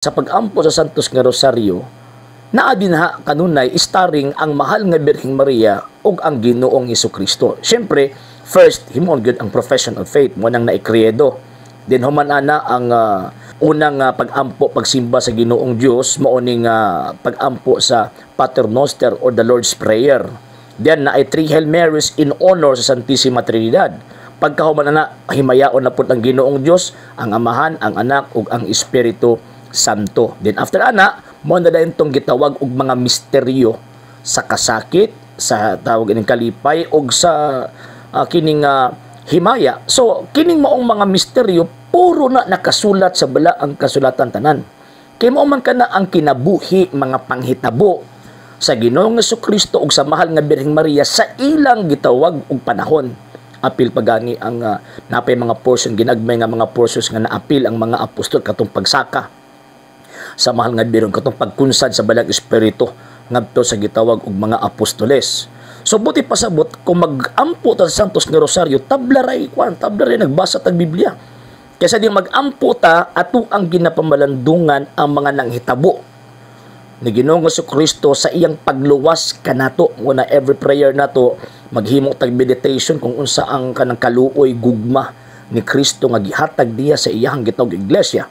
Sa pag-ampo sa Santos nga Rosaryo, naa dinha kanunay starring ang mahal nga Birheng Maria ug ang Ginoong Hesukristo. Syempre, first himon gyud ang profession of faith mo nang naikredo. Then human ana ang unang pag-ampo pagsimba sa Ginoong Dios mao ning pag-ampo sa Pater Noster or the Lord's Prayer. Then na ay 3 Hail Marys in honor sa Santissima Trinidad. Pagkahuman na himayaon na pud ang Ginoong Dios, ang Amahan, ang Anak ug ang Espiritu Santo. Then after ana, mo na dayon tong gitawag og mga misteryo sa kasakit, sa tawag ining kalipay ug sa kining himaya. So kining maong mga misteryo puro na nakasulat sa balaang kasulatan tanan. Kay mao man kana ang kinabuhi mga panghitabo sa Ginoong Hesukristo ug sa mahal nga Birheng Maria sa ilang gitawag og panahon. Apil pagani ang napay mga portion ginagmay nga mga portions nga naapil ang mga apostol katong pagsaka sa mahal nga Birheng katong pagkunsad sa balang espiritu ngadto sa gitawag og mga apostoles. So buti pasabot kung mag-ampo ta sa Santos nga Rosaryo, tablaray nagbasa tag Biblia. Kaysa di mag-ampo ta ato ang ginapamalandungan ang mga nanghitabo ni Ginoong Hesukristo sa iyang pagluwas kanato. Muna every prayer nato maghimo tag meditation kung unsa ang kanang kaluoy gugma ni Kristo nga gihatag diya sa iyang gitawag iglesia.